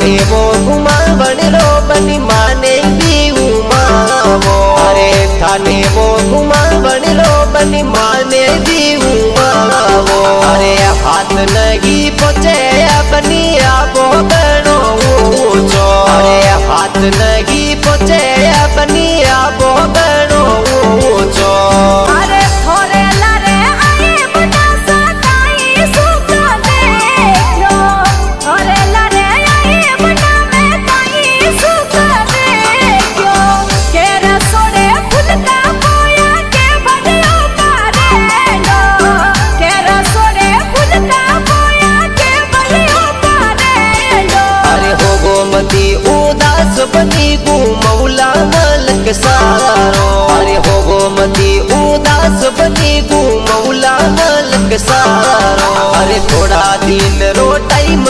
थाने वो घुमा बनलो बनी माने भी उमावो। अरे थाने वो घुमा बनलो बनी माने भी उमावो। अरे हाथ नहीं पहुँचे बनी आबो बनो ऊंचो। अरे हाथ नहीं पहुँचे बनी आबो बनो ऊंचो। अरे थोरे लारे आए बना सताई सुख देखो। थोरे लारे आए बना में ताई सुख देखो। के रसोड़े फूल का पोया के बनियो पारेलो। के रसोड़े फूल का पोया के बनियो पारेलो। अरे हो गोमती उदास बनी घूमौला मलक सारो। अरे हो गोमती उदास बनी घूमौला मलक सारो। अरे थोड़ा दिन रो टाइम